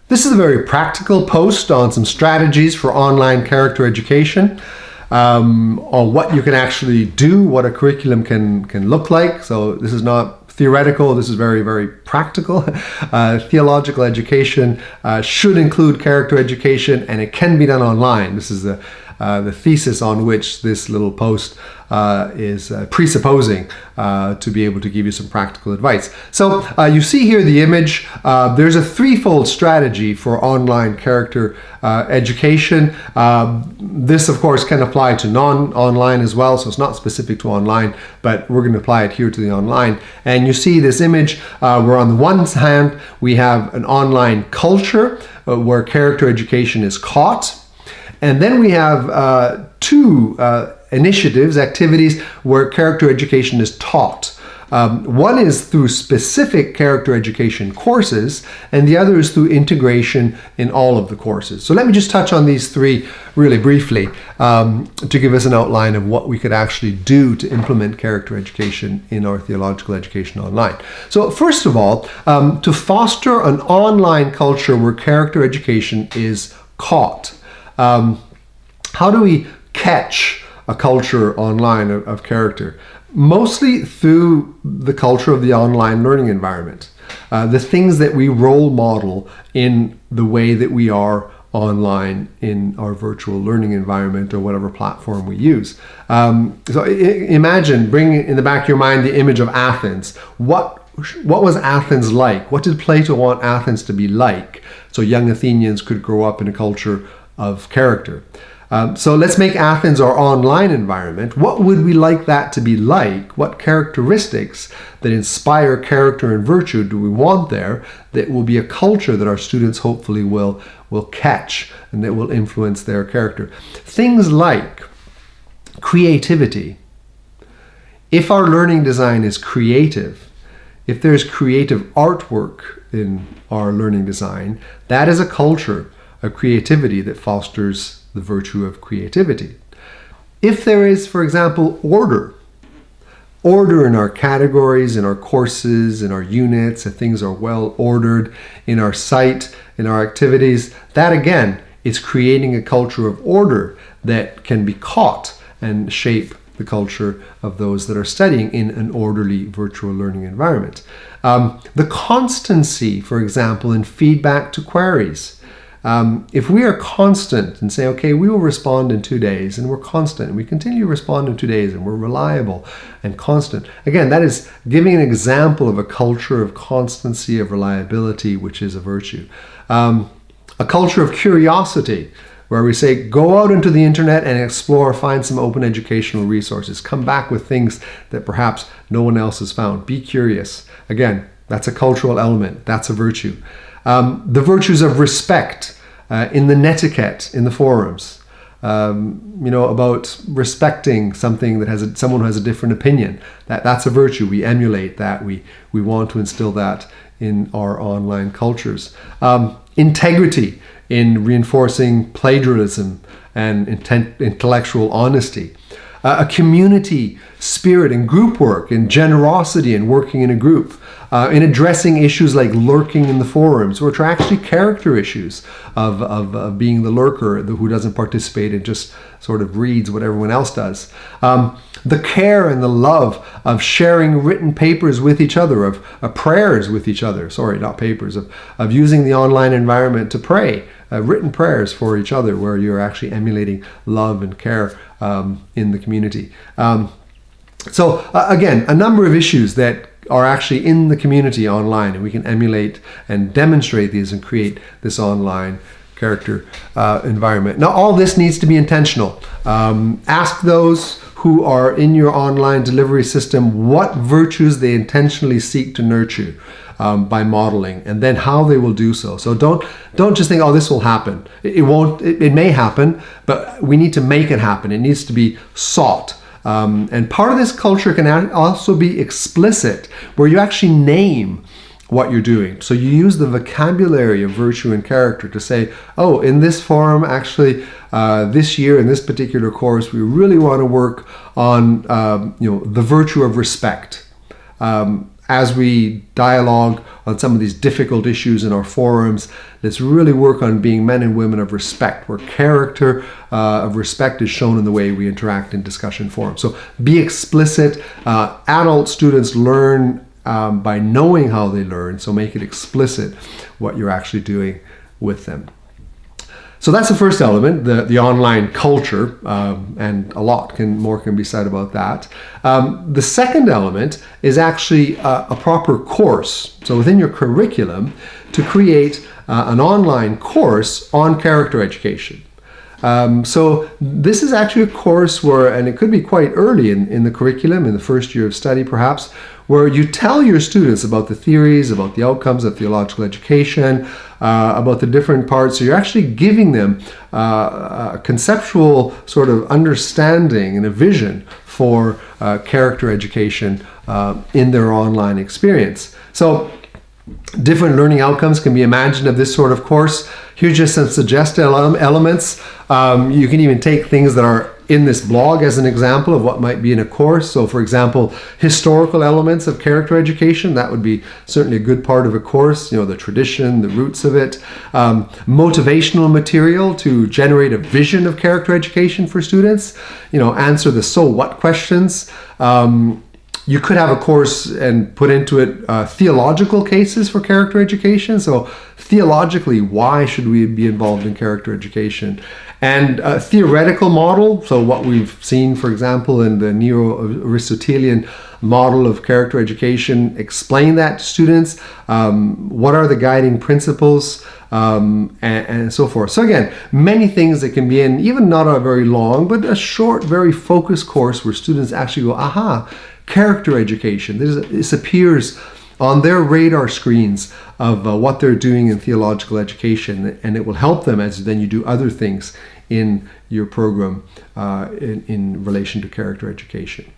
This is a very practical post on some strategies for online character education, on what you can actually do, what a curriculum can look like. So this is not theoretical, this is very, very practical. Theological education should include character education, and it can be done online. This is the thesis on which this little post is presupposing to be able to give you some practical advice. So you see here the image. There's a threefold strategy for online character education. This, of course, can apply to non-online as well, so it's not specific to online, but we're going to apply it here to the online. And you see this image where on the one hand, we have an online culture where character education is taught. And then we have two initiatives, activities where character education is taught. One is through specific character education courses, and the other is through integration in all of the courses. So let me just touch on these three really briefly to give us an outline of what we could actually do to implement character education in our theological education online. So first of all, to foster an online culture where character education is taught. How do we catch a culture online of character? Mostly through the culture of the online learning environment. The things that we role model in the way that we are online in our virtual learning environment or whatever platform we use. So imagine, bring in the back of your mind the image of Athens. What was Athens like? What did Plato want Athens to be like so young Athenians could grow up in a culture of character? So let's make Athens our online environment. What would we like that to be like? What characteristics that inspire character and virtue do we want there that will be a culture that our students hopefully will catch and that will influence their character? Things like creativity. If our learning design is creative, if there's creative artwork in our learning design, that is a culture of creativity that fosters the virtue of creativity. If there is, for example, order in our categories, in our courses, in our units, if things are well ordered in our site, in our activities, that again is creating a culture of order that can be caught and shape the culture of those that are studying in an orderly virtual learning environment. The constancy, for example, in feedback to queries. If we are constant and say, okay, we will respond in 2 days, and we're constant, and we continue to respond in 2 days, and we're reliable and constant. Again, that is giving an example of a culture of constancy, of reliability, which is a virtue. A culture of curiosity, where we say, go out into the internet and explore, find some open educational resources, come back with things that perhaps no one else has found. Be curious. Again, that's a cultural element. That's a virtue. The virtues of respect in the netiquette, in the forums, about respecting something that someone who has a different opinion. That's a virtue. We emulate that. We want to instill that in our online cultures. Integrity in reinforcing plagiarism and intellectual honesty. A community spirit and group work and generosity and working in a group. In addressing issues like lurking in the forums, which are actually character issues of being the lurker who doesn't participate and just sort of reads what everyone else does. The care and the love of sharing written papers with each other, of prayers with each other, sorry, not papers, of using the online environment to pray, written prayers for each other where you're actually emulating love and care in the community. So again, a number of issues that are actually in the community online, and we can emulate and demonstrate these and create this online character environment. Now, all this needs to be intentional. Ask those who are in your online delivery system what virtues they intentionally seek to nurture by modeling, and then how they will do so. So don't just think, oh, this will happen. It won't. It may happen, but we need to make it happen. It needs to be sought. And part of this culture can also be explicit, where you actually name what you're doing. So you use the vocabulary of virtue and character to say, oh, in this forum, actually, this year in this particular course, we really want to work on, the virtue of respect. as we dialogue on some of these difficult issues in our forums, let's really work on being men and women of respect, where character of respect is shown in the way we interact in discussion forums. So be explicit. Adult students learn by knowing how they learn, so make it explicit what you're actually doing with them. So that's the first element, the online culture, and a lot more can be said about that. The second element is actually a proper course. So within your curriculum, to create an online course on character education. So this is actually a course where, and it could be quite early in the curriculum, in the first year of study perhaps, where you tell your students about the theories, about the outcomes of theological education, about the different parts. So you're actually giving them a conceptual sort of understanding and a vision for character education in their online experience. So different learning outcomes can be imagined of this sort of course. Here's just some suggested elements. You can even take things that are in this blog as an example of what might be in a course. So for example, historical elements of character education, that would be certainly a good part of a course, the tradition, the roots of it. Motivational material to generate a vision of character education for students, answer the so what questions. You could have a course and put into it theological cases for character education. So theologically, why should we be involved in character education? And a theoretical model, so what we've seen, for example, in the Neo-Aristotelian model of character education, explain that to students. What are the guiding principles? And so forth. So again, many things that can be in, even not a very long, but a short, very focused course where students actually go, aha, character education. This appears on their radar screens of what they're doing in theological education, and it will help them as then you do other things in your program in relation to character education.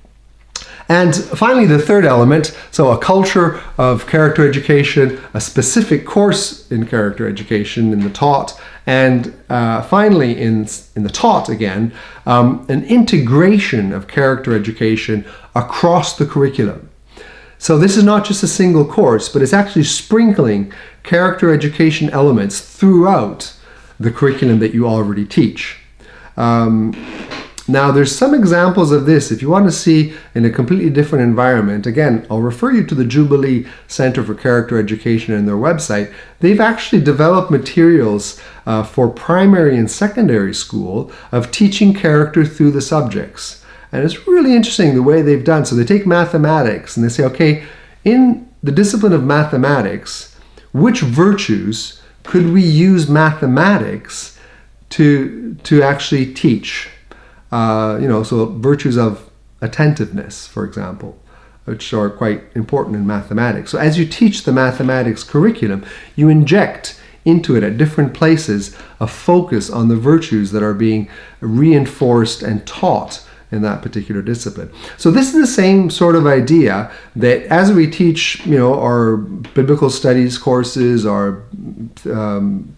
And finally, the third element, so a culture of character education, a specific course in character education in the taught, and finally in the taught again, an integration of character education across the curriculum. So this is not just a single course, but it's actually sprinkling character education elements throughout the curriculum that you already teach. Now, there's some examples of this. If you want to see in a completely different environment, again, I'll refer you to the Jubilee Center for Character Education and their website. They've actually developed materials for primary and secondary school of teaching character through the subjects. And it's really interesting the way they've done. So they take mathematics and they say, okay, in the discipline of mathematics, which virtues could we use mathematics to actually teach? So virtues of attentiveness, for example, which are quite important in mathematics. So as you teach the mathematics curriculum, you inject into it at different places a focus on the virtues that are being reinforced and taught in that particular discipline. So this is the same sort of idea that as we teach, our biblical studies courses, our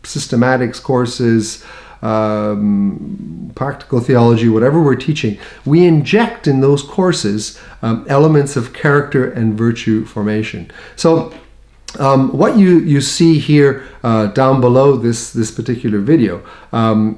systematics courses, practical theology, whatever we're teaching, we inject in those courses elements of character and virtue formation. So what you see here down below this particular video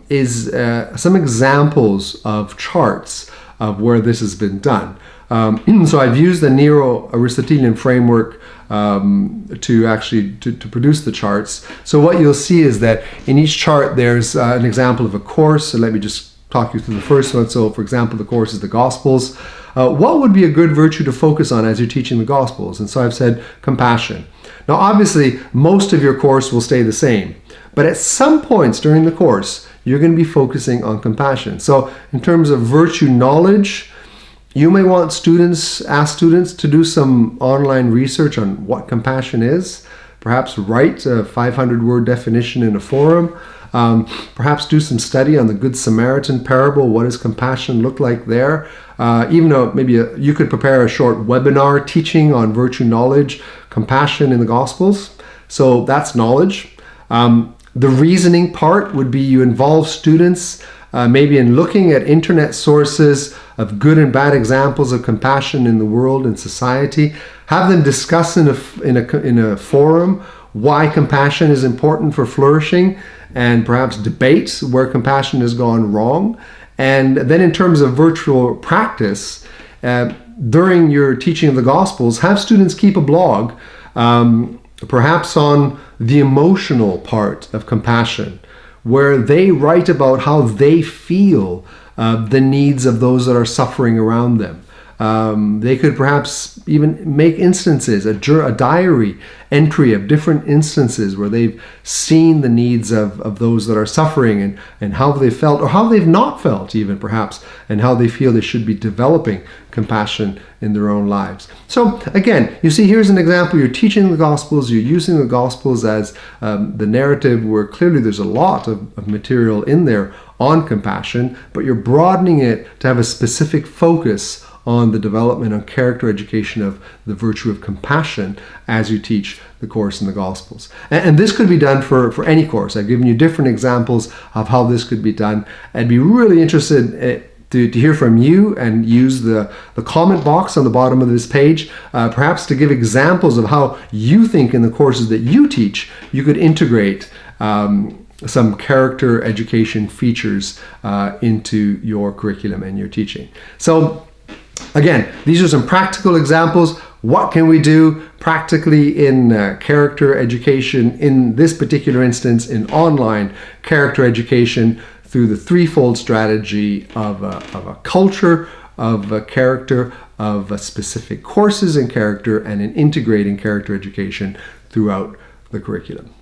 is some examples of charts of where this has been done. So I've used the Neo-Aristotelian framework to actually to produce the charts. So what you'll see is that in each chart there's an example of a course. So let me just talk you through the first one. So for example, the course is the Gospels. What would be a good virtue to focus on as you're teaching the Gospels? And so I've said compassion. Now obviously most of your course will stay the same, but at some points during the course you're going to be focusing on compassion. So in terms of virtue knowledge, you may want ask students to do some online research on what compassion is. Perhaps write a 500-word definition in a forum. Perhaps do some study on the Good Samaritan parable. What does compassion look like there? Even though maybe you could prepare a short webinar teaching on virtue knowledge, compassion in the Gospels. So that's knowledge. The reasoning part would be you involve students maybe in looking at internet sources of good and bad examples of compassion in the world and society. Have them discuss in a forum why compassion is important for flourishing, and perhaps debate where compassion has gone wrong. And then in terms of virtual practice, during your teaching of the Gospels, have students keep a blog, perhaps on the emotional part of compassion, where they write about how they feel the needs of those that are suffering around them. They could perhaps even make instances, a diary entry of different instances where they've seen the needs of those that are suffering, and how they felt, or how they've not felt even perhaps, and how they feel they should be developing compassion in their own lives. So again, you see, here's an example. You're teaching the Gospels, you're using the Gospels as the narrative, where clearly there's a lot of material in there on compassion, but you're broadening it to have a specific focus on the development and character education of the virtue of compassion as you teach the course in the Gospels. And this could be done for any course. I've given you different examples of how this could be done. I'd be really interested to hear from you, and use the comment box on the bottom of this page, perhaps to give examples of how you think in the courses that you teach you could integrate some character education features into your curriculum and your teaching. So again, these are some practical examples. What can we do practically in character education, in this particular instance, in online character education, through the threefold strategy of a culture, of a character, of specific courses in character, and in integrating character education throughout the curriculum.